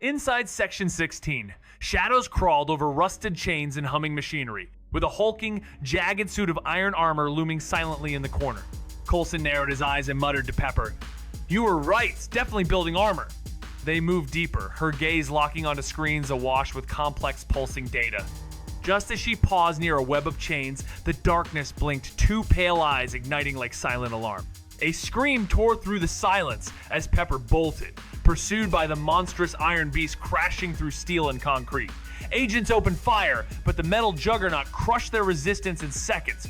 Inside Section 16, shadows crawled over rusted chains and humming machinery, with a hulking, jagged suit of iron armor looming silently in the corner. Coulson narrowed his eyes and muttered to Pepper, "You were right, it's definitely building armor." They moved deeper, her gaze locking onto screens awash with complex pulsing data. Just as she paused near a web of chains, the darkness blinked, two pale eyes igniting like silent alarm. A scream tore through the silence as Pepper bolted, pursued by the monstrous iron beast crashing through steel and concrete. Agents opened fire, but the metal juggernaut crushed their resistance in seconds.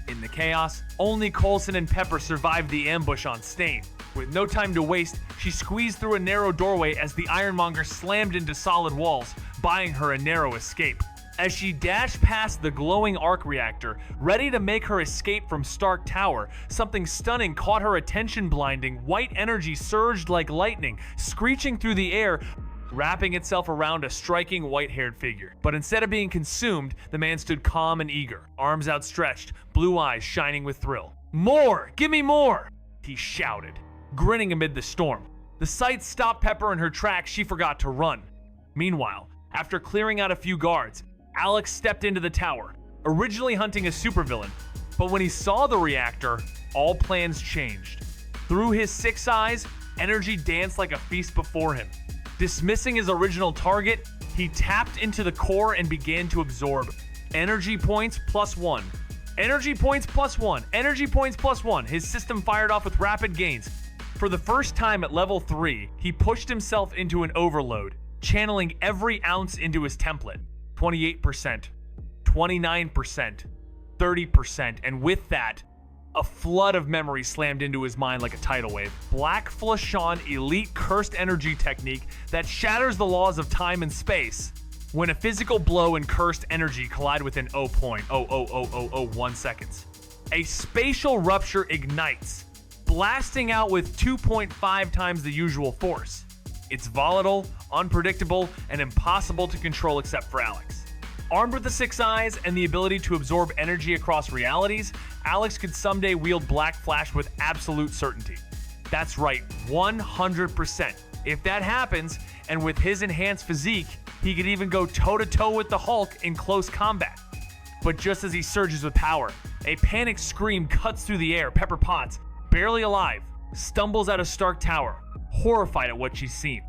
In the chaos, only Coulson and Pepper survived the ambush on Stain. With no time to waste, she squeezed through a narrow doorway as the ironmonger slammed into solid walls, buying her a narrow escape. As she dashed past the glowing arc reactor, ready to make her escape from Stark Tower, something stunning caught her attention. Blinding white energy surged like lightning, screeching through the air, wrapping itself around a striking white-haired figure. But instead of being consumed, the man stood calm and eager, arms outstretched, blue eyes shining with thrill. "More! Give me more!" he shouted, grinning amid the storm. The sight stopped Pepper in her tracks. She forgot to run. Meanwhile, after clearing out a few guards, Alex stepped into the tower, originally hunting a supervillain, but when he saw the reactor, all plans changed. Through his 6 eyes, energy danced like a feast before him. Dismissing his original target, he tapped into the core and began to absorb. Energy points +1. Energy points +1. Energy points +1. His system fired off with rapid gains. For the first time at level 3, he pushed himself into an overload, channeling every ounce into his template. 28%, 29%, 30%, and with that, a flood of memory slammed into his mind like a tidal wave. Black Flashon elite cursed energy technique that shatters the laws of time and space. When a physical blow and cursed energy collide within 0.00001 seconds, a spatial rupture ignites, blasting out with 2.5 times the usual force. It's volatile, unpredictable, and impossible to control except for Alex. Armed with the 6 eyes and the ability to absorb energy across realities, Alex could someday wield Black Flash with absolute certainty. That's right, 100%. If that happens, and with his enhanced physique, he could even go toe-to-toe with the Hulk in close combat. But just as he surges with power, a panicked scream cuts through the air. Pepper Potts, barely alive, stumbles out of Stark Tower, horrified at what she's seen.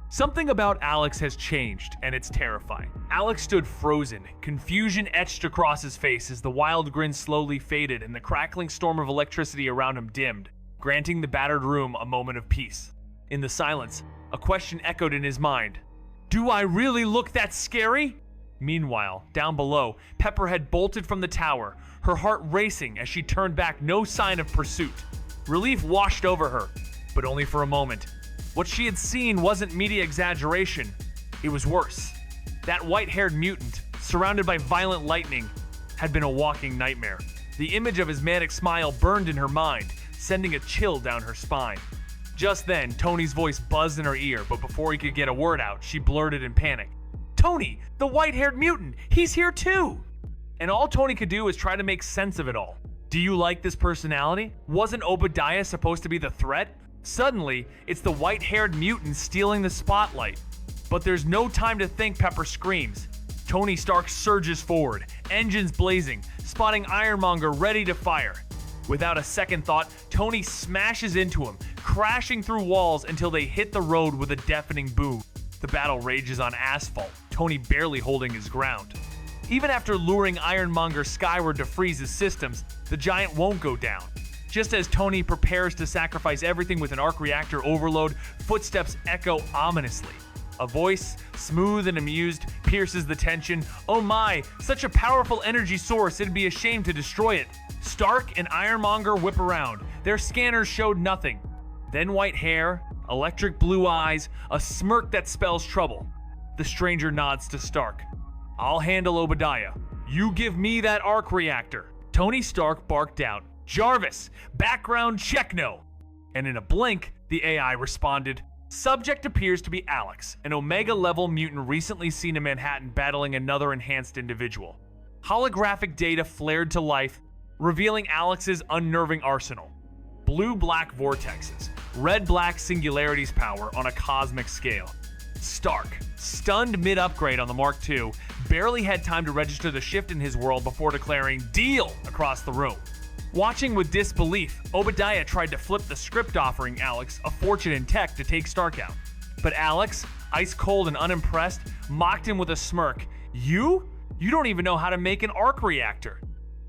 Something about Alex has changed, and it's terrifying. Alex stood frozen, confusion etched across his face as the wild grin slowly faded and the crackling storm of electricity around him dimmed, granting the battered room a moment of peace. In the silence, a question echoed in his mind. Do I really look that scary? Meanwhile, down below, Pepper had bolted from the tower, her heart racing as she turned back, no sign of pursuit. Relief washed over her, but only for a moment. What she had seen wasn't media exaggeration, it was worse. That white-haired mutant, surrounded by violent lightning, had been a walking nightmare. The image of his manic smile burned in her mind, sending a chill down her spine. Just then, Tony's voice buzzed in her ear, but before he could get a word out, she blurted in panic. Tony, the white-haired mutant, he's here too! And all Tony could do was try to make sense of it all. Do you like this personality? Wasn't Obadiah supposed to be the threat? Suddenly, it's the white-haired mutant stealing the spotlight. But there's no time to think, Pepper screams. Tony Stark surges forward, engines blazing, spotting Ironmonger ready to fire. Without a second thought, Tony smashes into him, crashing through walls until they hit the road with a deafening boom. The battle rages on asphalt, Tony barely holding his ground. Even after luring Ironmonger skyward to freeze his systems, the giant won't go down. Just as Tony prepares to sacrifice everything with an arc reactor overload, footsteps echo ominously. A voice, smooth and amused, pierces the tension. Oh my, such a powerful energy source, it'd be a shame to destroy it. Stark and Ironmonger whip around. Their scanners showed nothing. Then white hair, electric blue eyes, a smirk that spells trouble. The stranger nods to Stark. I'll handle Obadiah. You give me that arc reactor. Tony Stark barked out. Jarvis, background check no. And in a blink, the AI responded. Subject appears to be Alex, an Omega-level mutant recently seen in Manhattan battling another enhanced individual. Holographic data flared to life, revealing Alex's unnerving arsenal. Blue-black vortexes, red-black singularities power on a cosmic scale. Stark, stunned mid-upgrade on the Mark II, barely had time to register the shift in his world before declaring "deal" across the room. Watching with disbelief, Obadiah tried to flip the script offering Alex a fortune in tech to take Stark out. But Alex, ice cold and unimpressed, mocked him with a smirk. You? You don't even know how to make an arc reactor.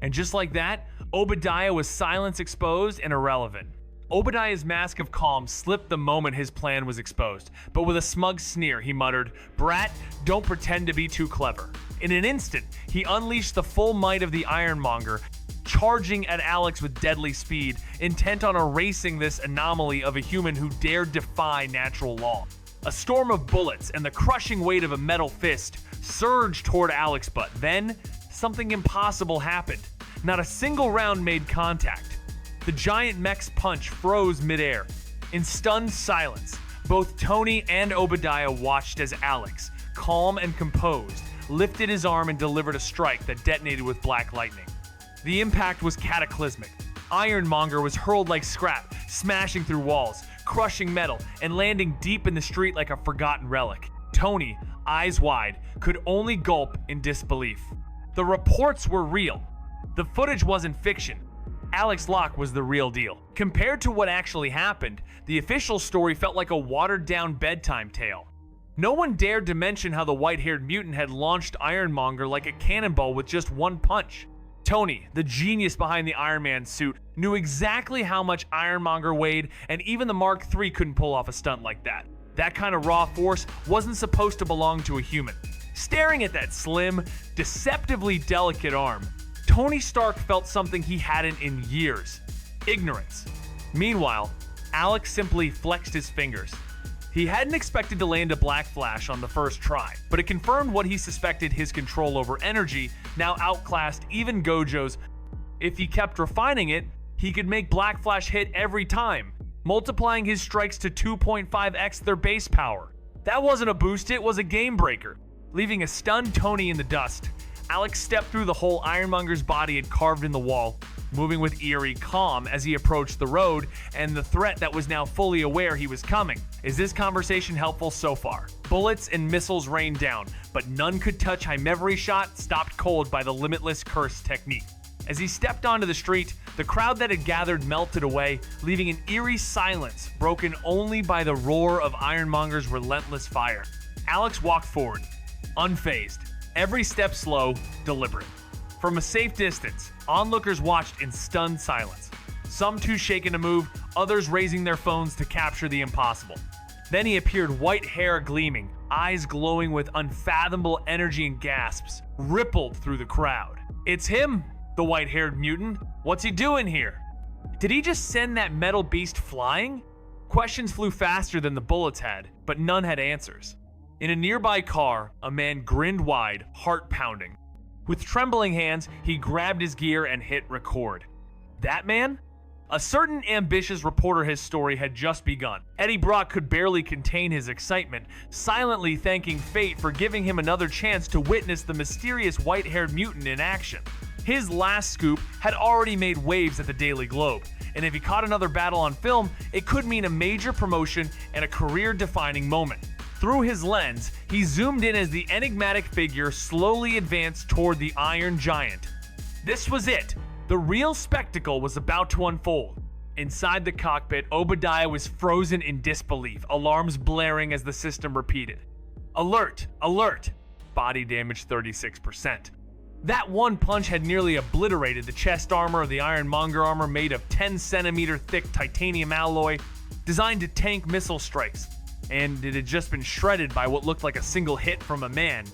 And just like that, Obadiah was silence exposed and irrelevant. Obadiah's mask of calm slipped the moment his plan was exposed, but with a smug sneer, he muttered, "Brat, don't pretend to be too clever." In an instant, he unleashed the full might of the Ironmonger, charging at Alex with deadly speed, intent on erasing this anomaly of a human who dared defy natural law. A storm of bullets and the crushing weight of a metal fist surged toward Alex, but then something impossible happened. Not a single round made contact. The giant mech's punch froze midair. In stunned silence, both Tony and Obadiah watched as Alex, calm and composed, lifted his arm and delivered a strike that detonated with black lightning. The impact was cataclysmic. Ironmonger was hurled like scrap, smashing through walls, crushing metal, and landing deep in the street like a forgotten relic. Tony, eyes wide, could only gulp in disbelief. The reports were real. The footage wasn't fiction. Alex Locke was the real deal. Compared to what actually happened, the official story felt like a watered-down bedtime tale. No one dared to mention how the white-haired mutant had launched Ironmonger like a cannonball with just one punch. Tony, the genius behind the Iron Man suit, knew exactly how much Ironmonger weighed, and even the Mark III couldn't pull off a stunt like that. That kind of raw force wasn't supposed to belong to a human. Staring at that slim, deceptively delicate arm, Tony Stark felt something he hadn't in years: ignorance. Meanwhile, Alex simply flexed his fingers. He hadn't expected to land a Black Flash on the first try, but it confirmed what he suspected: his control over energy now outclassed even Gojo's. If he kept refining it, he could make Black Flash hit every time, multiplying his strikes to 2.5x their base power. That wasn't a boost, it was a game breaker. Leaving a stunned Tony in the dust, Alex stepped through the hole Ironmonger's body had carved in the wall, moving with eerie calm as he approached the road and the threat that was now fully aware he was coming. Is this conversation helpful so far? Bullets and missiles rained down, but none could touch Every shot stopped cold by the limitless curse technique. As he stepped onto the street, the crowd that had gathered melted away, leaving an eerie silence broken only by the roar of Ironmonger's relentless fire. Alex walked forward, unfazed, every step slow, deliberate. From a safe distance, onlookers watched in stunned silence, some too shaken to move, others raising their phones to capture the impossible. Then he appeared, white hair gleaming, eyes glowing with unfathomable energy, and gasps rippled through the crowd. "It's him, the white-haired mutant. What's he doing here? Did he just send that metal beast flying?" Questions flew faster than the bullets had, but none had answers. In a nearby car, a man grinned wide, heart pounding. With trembling hands, he grabbed his gear and hit record. That man? A certain ambitious reporter. His story had just begun. Eddie Brock could barely contain his excitement, silently thanking fate for giving him another chance to witness the mysterious white-haired mutant in action. His last scoop had already made waves at the Daily Globe, and if he caught another battle on film, it could mean a major promotion and a career-defining moment. Through his lens, he zoomed in as the enigmatic figure slowly advanced toward the Iron Giant. This was it. The real spectacle was about to unfold. Inside the cockpit, Obadiah was frozen in disbelief, alarms blaring as the system repeated. "Alert! Alert!" Body damage 36%. That one punch had nearly obliterated the chest armor of the Ironmonger armor, made of 10-centimeter thick titanium alloy, designed to tank missile strikes. And it had just been shredded by what looked like a single hit from a man.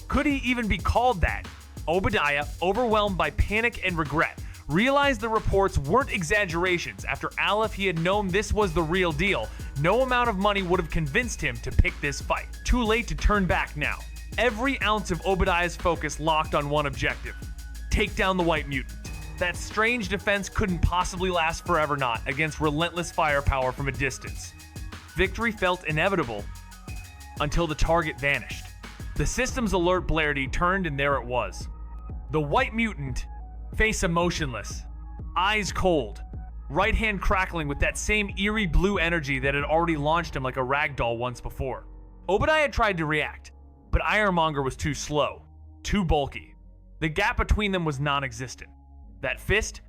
Could he even be called that? Obadiah, overwhelmed by panic and regret, realized the reports weren't exaggerations. After all, if he had known this was the real deal, no amount of money would have convinced him to pick this fight. Too late to turn back now. Every ounce of Obadiah's focus locked on one objective: take down the white mutant. That strange defense couldn't possibly last forever, not against relentless firepower from a distance. Victory felt inevitable until the target vanished. The system's alert blared, he turned, and there it was. The white mutant, face emotionless, eyes cold, right hand crackling with that same eerie blue energy that had already launched him like a rag doll once before. Obadiah tried to react, but Ironmonger was too slow, too bulky. The gap between them was non-existent. That fist,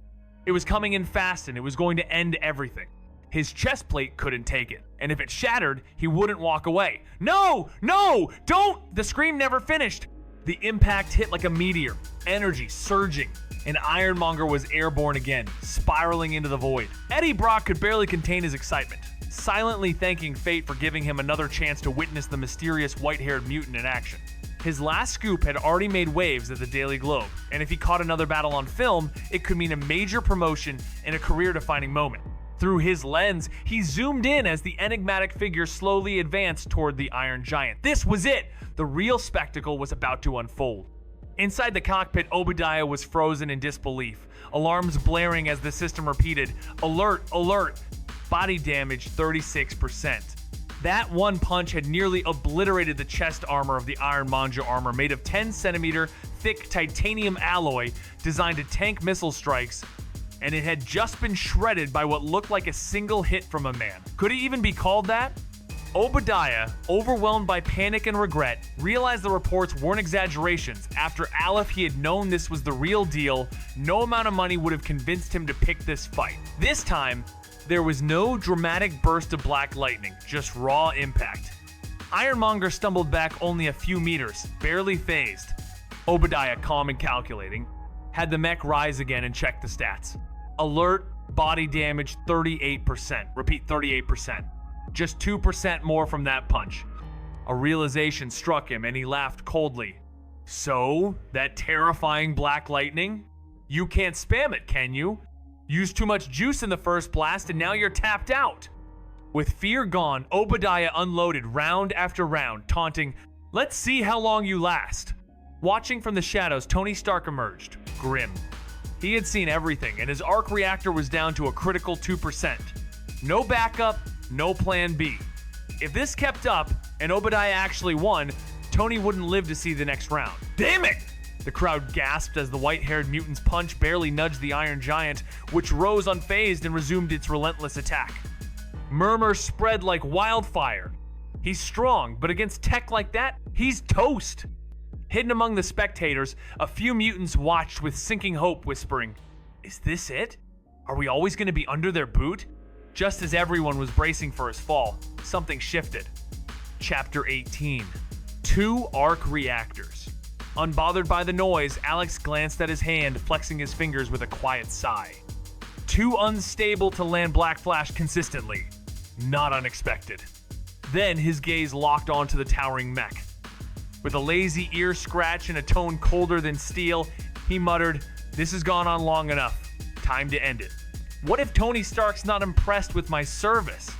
it was coming in fast and it was going to end everything. His chest plate couldn't take it, and if it shattered, he wouldn't walk away. No! No! Don't! The scream never finished. The impact hit like a meteor, energy surging, and Ironmonger was airborne again, spiraling into the void. Eddie Brock could barely contain his excitement, silently thanking fate for giving him another chance to witness the mysterious white-haired mutant in action. His last scoop had already made waves at the Daily Globe, and if he caught another battle on film, it could mean a major promotion and a career-defining moment. Through his lens, he zoomed in as the enigmatic figure slowly advanced toward the Iron Giant. This was it! The real spectacle was about to unfold. Inside the cockpit, Obadiah was frozen in disbelief, alarms blaring as the system repeated, "Alert, alert, body damage 36%. That one punch had nearly obliterated the chest armor of the Ironmonger armor, made of 10-centimeter thick titanium alloy designed to tank missile strikes, and it had just been shredded by what looked like a single hit from a man. Could it even be called that? Obadiah, overwhelmed by panic and regret, realized the reports weren't exaggerations. After Aleph, he had known this was the real deal. No amount of money would have convinced him to pick this fight. This time, there was no dramatic burst of black lightning, just raw impact. Ironmonger stumbled back only a few meters, barely phased. Obadiah, calm and calculating, had the mech rise again and check the stats. Alert, body damage 38%. Repeat, 38%. Just 2% more from that punch. A realization struck him and he laughed coldly. So, that terrifying black lightning? You can't spam it, can you? Used too much juice in the first blast and now you're tapped out. With fear gone, Obadiah unloaded round after round, taunting, "Let's see how long you last." Watching from the shadows, Tony Stark emerged, grim. He had seen everything and his arc reactor was down to a critical 2%. No backup, no plan B. If this kept up and Obadiah actually won, Tony wouldn't live to see the next round. Damn it! The crowd gasped as the white-haired mutant's punch barely nudged the Iron Giant, which rose unfazed and resumed its relentless attack. Murmurs spread like wildfire. He's strong, but against tech like that, he's toast. Hidden among the spectators, a few mutants watched with sinking hope, whispering, "Is this it? Are we always going to be under their boot?" Just as everyone was bracing for his fall, something shifted. Chapter 18. 2 arc reactors. Unbothered by the noise, Alex glanced at his hand, flexing his fingers with a quiet sigh. Too unstable to land Black Flash consistently. Not unexpected. Then his gaze locked onto the towering mech. With a lazy ear scratch and a tone colder than steel, he muttered, "This has gone on long enough. Time to end it." What if Tony Stark's not impressed with my service?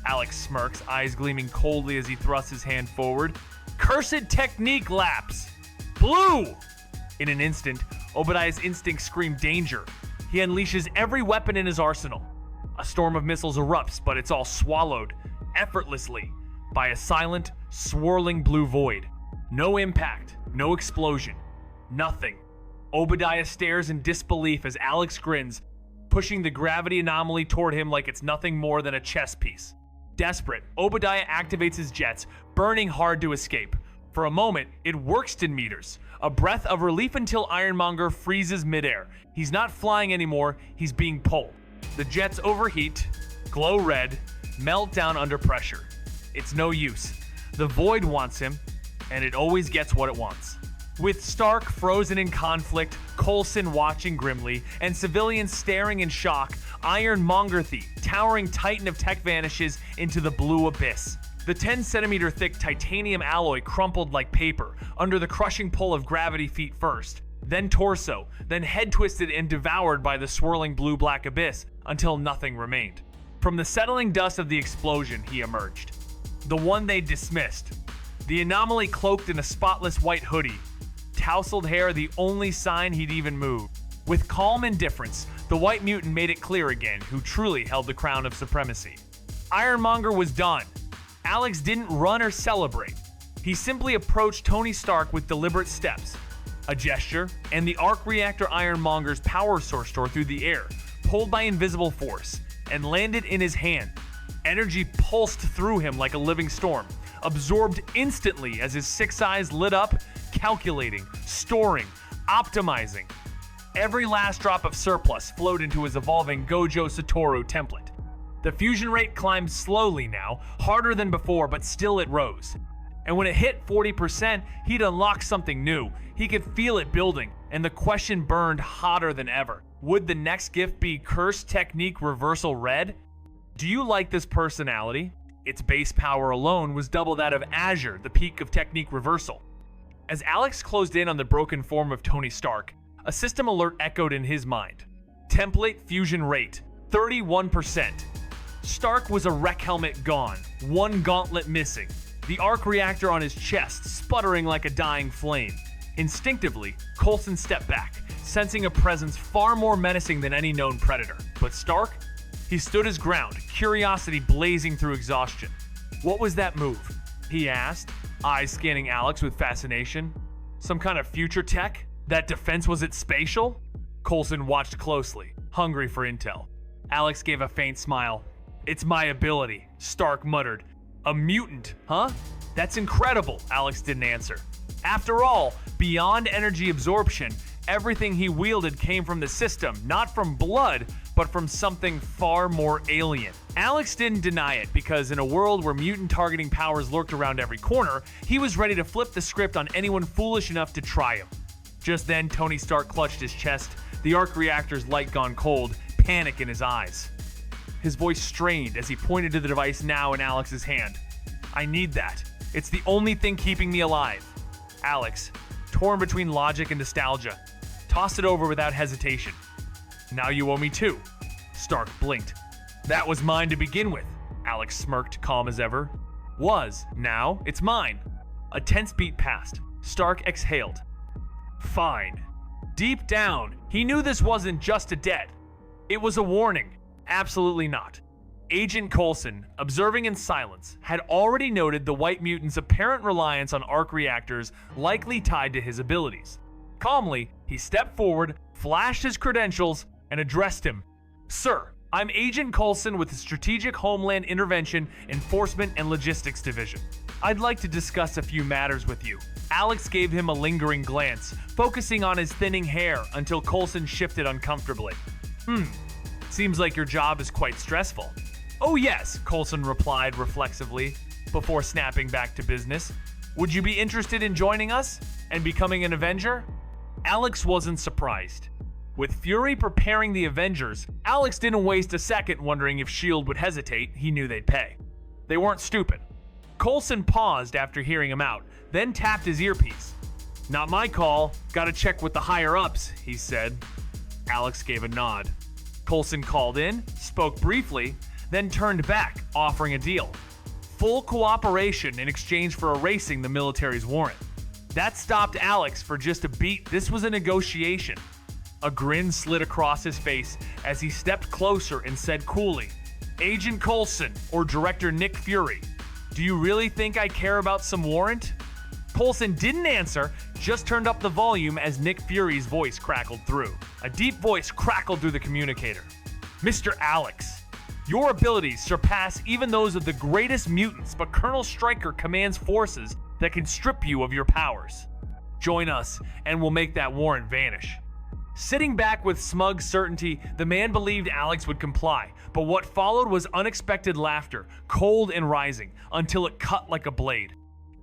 Alex smirks, eyes gleaming coldly as he thrusts his hand forward. Cursed technique lapse! Blue! In an instant, Obadiah's instincts scream danger. He unleashes every weapon in his arsenal. A storm of missiles erupts, but it's all swallowed, effortlessly, by a silent, swirling blue void. No impact, no explosion, nothing. Obadiah stares in disbelief as Alex grins, pushing the gravity anomaly toward him like it's nothing more than a chess piece. Desperate, Obadiah activates his jets, burning hard to escape. For a moment, it works 10 meters. A breath of relief until Ironmonger freezes midair. He's not flying anymore, he's being pulled. The jets overheat, glow red, melt down under pressure. It's no use. The void wants him, and it always gets what it wants. With Stark frozen in conflict, Coulson watching grimly, and civilians staring in shock, Ironmonger, towering titan of tech, vanishes into the blue abyss. The 10-centimeter thick titanium alloy crumpled like paper, under the crushing pull of gravity feet first, then torso, then head twisted and devoured by the swirling blue-black abyss, until nothing remained. From the settling dust of the explosion, he emerged. The one they dismissed. The anomaly cloaked in a spotless white hoodie. Tousled hair the only sign he'd even moved. With calm indifference, the white mutant made it clear again who truly held the crown of supremacy. Ironmonger was done. Alex didn't run or celebrate. He simply approached Tony Stark with deliberate steps. A gesture, and the arc reactor Ironmonger's power source tore through the air, pulled by invisible force, and landed in his hand. Energy pulsed through him like a living storm. absorbed instantly as his 6 eyes lit up, calculating, storing, optimizing. Every last drop of surplus flowed into his evolving Gojo Satoru template. The fusion rate climbed slowly now, harder than before, but still it rose. And when it hit 40%, he'd unlocked something new. He could feel it building, and the question burned hotter than ever. Would the next gift be Curse Technique Reversal Red? Do you like this personality? Its base power alone was double that of Azure, the peak of Technique Reversal. As Alex closed in on the broken form of Tony Stark, a system alert echoed in his mind. Template fusion rate, 31%. Stark was a wreck helmet gone, one gauntlet missing, the arc reactor on his chest sputtering like a dying flame. Instinctively, Coulson stepped back, sensing a presence far more menacing than any known predator. But Stark? He stood his ground, curiosity blazing through exhaustion. What was that move? He asked, eyes scanning Alex with fascination. Some kind of future tech? That defense was it spatial? Coulson watched closely, hungry for intel. Alex gave a faint smile. It's my ability, Stark muttered. A mutant, huh? That's incredible, Alex didn't answer. After all, beyond energy absorption, everything he wielded came from the system, not from blood, but from something far more alien. Alex didn't deny it because in a world where mutant targeting powers lurked around every corner, he was ready to flip the script on anyone foolish enough to try him. Just then, Tony Stark clutched his chest, the arc reactor's light gone cold, panic in his eyes. His voice strained as he pointed to the device now in Alex's hand. I need that. It's the only thing keeping me alive. Alex, torn between logic and nostalgia, tossed it over without hesitation. Now you owe me 2. Stark blinked. That was mine to begin with. Alex smirked, calm as ever. Was. Now it's mine. A tense beat passed. Stark exhaled. Fine. Deep down, he knew this wasn't just a debt. It was a warning. Absolutely not. Agent Coulson, observing in silence, had already noted the White Mutant's apparent reliance on arc reactors likely tied to his abilities. Calmly, he stepped forward, flashed his credentials, and addressed him. Sir, I'm Agent Coulson with the Strategic Homeland Intervention, Enforcement, and Logistics Division. I'd like to discuss a few matters with you. Alex gave him a lingering glance, focusing on his thinning hair until Coulson shifted uncomfortably. Seems like your job is quite stressful. Oh yes, Coulson replied reflexively, before snapping back to business. Would you be interested in joining us and becoming an Avenger? Alex wasn't surprised. With Fury preparing the Avengers, Alex didn't waste a second wondering if S.H.I.E.L.D. would hesitate. He knew they'd pay. They weren't stupid. Coulson paused after hearing him out, then tapped his earpiece. Not my call. Gotta check with the higher-ups, he said. Alex gave a nod. Coulson called in, spoke briefly, then turned back, offering a deal. Full cooperation in exchange for erasing the military's warrant. That stopped Alex for just a beat. This was a negotiation. A grin slid across his face as he stepped closer and said coolly, Agent Coulson, or Director Nick Fury, do you really think I care about some warrant? Coulson didn't answer, just turned up the volume as Nick Fury's voice crackled through. A deep voice crackled through the communicator. Mr. Alex, your abilities surpass even those of the greatest mutants, but Colonel Stryker commands forces that can strip you of your powers. Join us, and we'll make that warrant vanish. Sitting back with smug certainty, the man believed Alex would comply, but what followed was unexpected laughter, cold and rising, until it cut like a blade.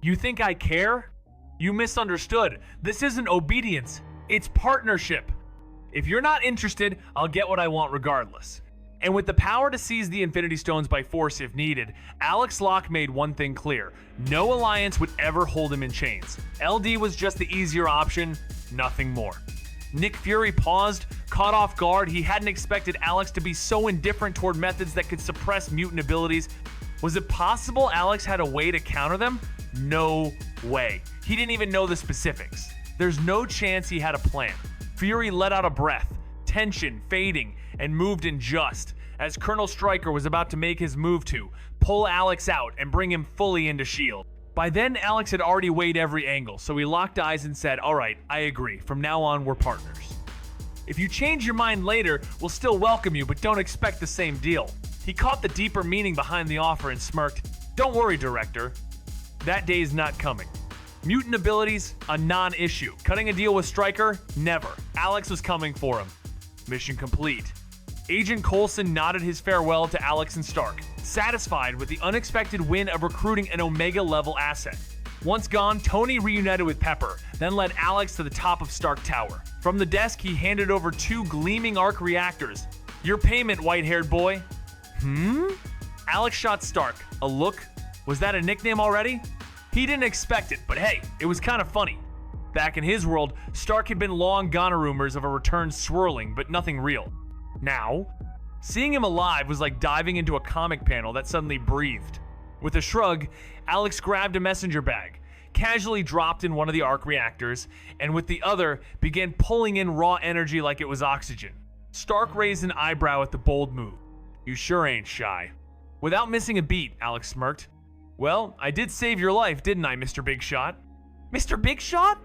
You think I care? You misunderstood. This isn't obedience, it's partnership. If you're not interested, I'll get what I want regardless. And with the power to seize the Infinity Stones by force if needed, Alex Locke made one thing clear. No alliance would ever hold him in chains. LD was just the easier option, nothing more. Nick Fury paused, caught off guard. He hadn't expected Alex to be so indifferent toward methods that could suppress mutant abilities. Was it possible Alex had a way to counter them? No way. He didn't even know the specifics. There's no chance he had a plan. Fury let out a breath, tension fading, and moved in just as Colonel Stryker was about to make his move to pull Alex out and bring him fully into S.H.I.E.L.D. By then, Alex had already weighed every angle, so he locked eyes and said, all right, I agree. From now on, we're partners. If you change your mind later, we'll still welcome you, but don't expect the same deal. He caught the deeper meaning behind the offer and smirked, don't worry, Director. That day's not coming. Mutant abilities, a non-issue. Cutting a deal with Stryker, never. Alex was coming for him. Mission complete. Agent Coulson nodded his farewell to Alex and Stark, satisfied with the unexpected win of recruiting an Omega-level asset. Once gone, Tony reunited with Pepper, then led Alex to the top of Stark Tower. From the desk, he handed over 2 gleaming arc reactors. Your payment, white-haired boy. Alex shot Stark. A look? Was that a nickname already? He didn't expect it, but hey, it was kind of funny. Back in his world, Stark had been long gone rumors of a return swirling, but nothing real. Now, seeing him alive was like diving into a comic panel that suddenly breathed. With a shrug, Alex grabbed a messenger bag, casually dropped in one of the arc reactors, and with the other, began pulling in raw energy like it was oxygen. Stark raised an eyebrow at the bold move. You sure ain't shy. Without missing a beat, Alex smirked. Well, I did save your life, didn't I, Mr. Big Shot? Mr. Big Shot?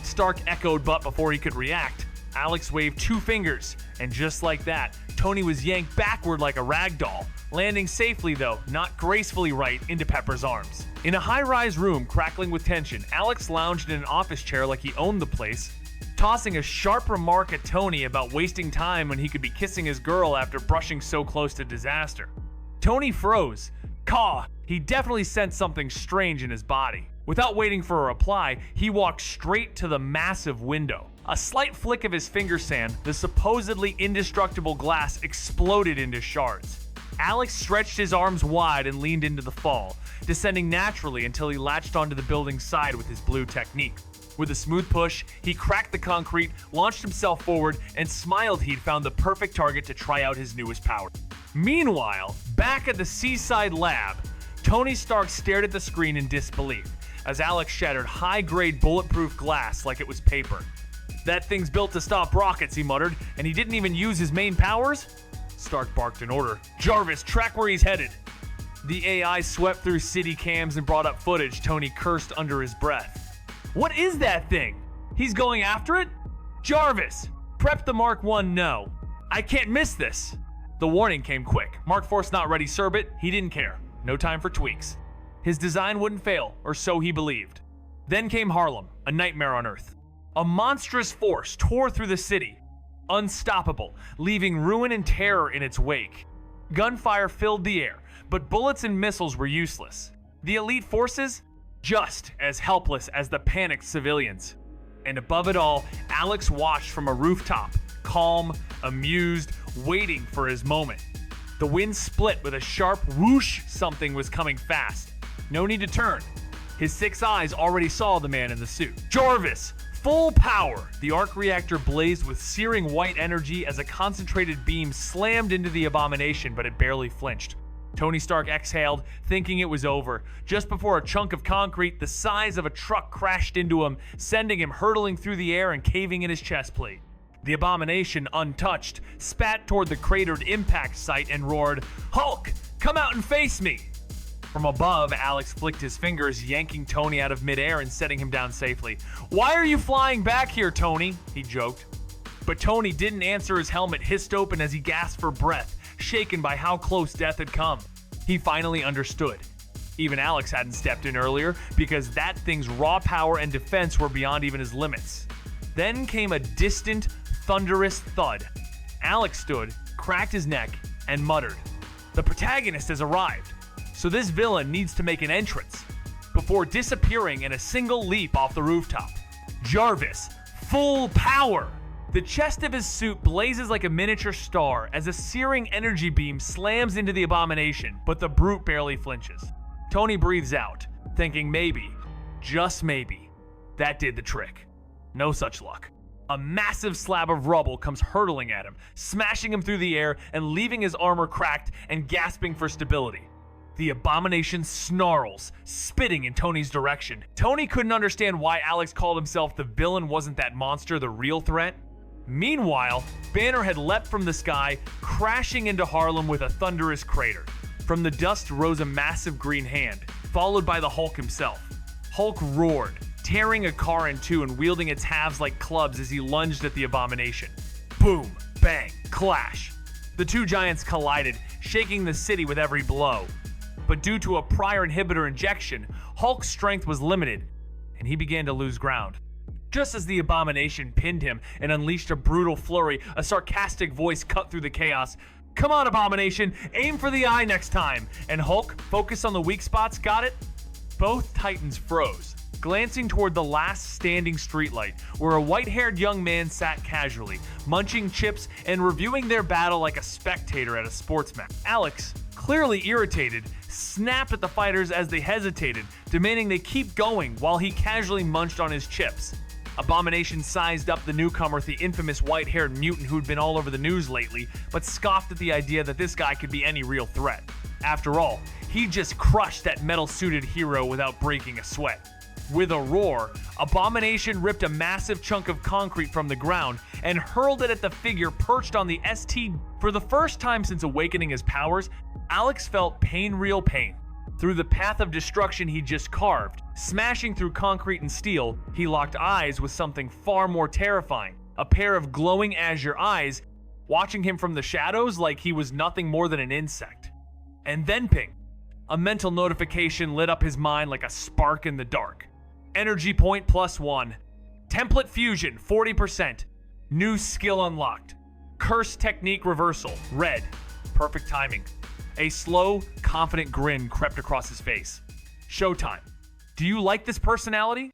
Stark echoed, but before he could react, Alex waved 2 fingers, and just like that, Tony was yanked backward like a rag doll, landing safely though, not gracefully right, into Pepper's arms. In a high-rise room crackling with tension, Alex lounged in an office chair like he owned the place, tossing a sharp remark at Tony about wasting time when he could be kissing his girl after brushing so close to disaster. Tony froze. Caw, he definitely sensed something strange in his body. Without waiting for a reply, he walked straight to the massive window. A slight flick of his finger sand, the supposedly indestructible glass exploded into shards. Alex stretched his arms wide and leaned into the fall, descending naturally until he latched onto the building's side with his blue technique. With a smooth push, he cracked the concrete, launched himself forward, and smiled he'd found the perfect target to try out his newest power. Meanwhile, back at the Seaside lab, Tony Stark stared at the screen in disbelief as Alex shattered high-grade bulletproof glass like it was paper. That thing's built to stop rockets, he muttered, and he didn't even use his main powers? Stark barked an order. Jarvis, track where he's headed. The AI swept through city cams and brought up footage Tony cursed under his breath. What is that thing? He's going after it? Jarvis, prep the Mark 1 no. I can't miss this. The warning came quick. Mark 4's not ready, Serbit. He didn't care. No time for tweaks. His design wouldn't fail, or so he believed. Then came Harlem, a nightmare on Earth. A monstrous force tore through the city, unstoppable, leaving ruin and terror in its wake. Gunfire filled the air, but bullets and missiles were useless. The elite forces, just as helpless as the panicked civilians. And above it all, Alex watched from a rooftop, calm, amused, waiting for his moment. The wind split with a sharp whoosh. Something was coming fast. No need to turn. His 6 eyes already saw the man in the suit. Jarvis! Full power! The arc reactor blazed with searing white energy as a concentrated beam slammed into the abomination, but it barely flinched. Tony Stark exhaled, thinking it was over, just before a chunk of concrete the size of a truck crashed into him, sending him hurtling through the air and caving in his chest plate. The abomination, untouched, spat toward the cratered impact site and roared, "Hulk, come out and face me!" From above, Alex flicked his fingers, yanking Tony out of midair and setting him down safely. "Why are you flying back here, Tony?" he joked. But Tony didn't answer. His helmet hissed open as he gasped for breath, shaken by how close death had come. He finally understood. Even Alex hadn't stepped in earlier because that thing's raw power and defense were beyond even his limits. Then came a distant, thunderous thud. Alex stood, cracked his neck, and muttered, "The protagonist has arrived, so this villain needs to make an entrance," before disappearing in a single leap off the rooftop. Jarvis, full power! The chest of his suit blazes like a miniature star as a searing energy beam slams into the abomination, but the brute barely flinches. Tony breathes out, thinking maybe, just maybe, that did the trick. No such luck. A massive slab of rubble comes hurtling at him, smashing him through the air and leaving his armor cracked and gasping for stability. The abomination snarls, spitting in Tony's direction. Tony couldn't understand why Alex called himself the villain. Wasn't that monster the real threat? Meanwhile, Banner had leapt from the sky, crashing into Harlem with a thunderous crater. From the dust rose a massive green hand, followed by the Hulk himself. Hulk roared, tearing a car in two and wielding its halves like clubs as he lunged at the abomination. Boom, bang, clash. The two giants collided, shaking the city with every blow. but due to a prior inhibitor injection, Hulk's strength was limited, and he began to lose ground. Just as the Abomination pinned him and unleashed a brutal flurry, a sarcastic voice cut through the chaos. "Come on, Abomination, aim for the eye next time." And Hulk, focus on the weak spots, got it? Both Titans froze, glancing toward the last standing streetlight, where a white-haired young man sat casually, munching chips and reviewing their battle like a spectator at a sports match. Alex, clearly irritated, snapped at the fighters as they hesitated, demanding they keep going while he casually munched on his chips. Abomination sized up the newcomer with the infamous white-haired mutant who'd been all over the news lately, but scoffed at the idea that this guy could be any real threat. After all, he just crushed that metal-suited hero without breaking a sweat. With a roar, Abomination ripped a massive chunk of concrete from the ground and hurled it at the figure perched on the ST. For the first time since awakening his powers, Alex felt real pain. Through the path of destruction he just carved, smashing through concrete and steel, he locked eyes with something far more terrifying. A pair of glowing azure eyes, watching him from the shadows like he was nothing more than an insect. And then ping! A mental notification lit up his mind like a spark in the dark. Energy point +1. Template fusion 40%. New skill unlocked. Curse technique reversal, red. Perfect timing. A slow, confident grin crept across his face. Showtime. Do you like this personality?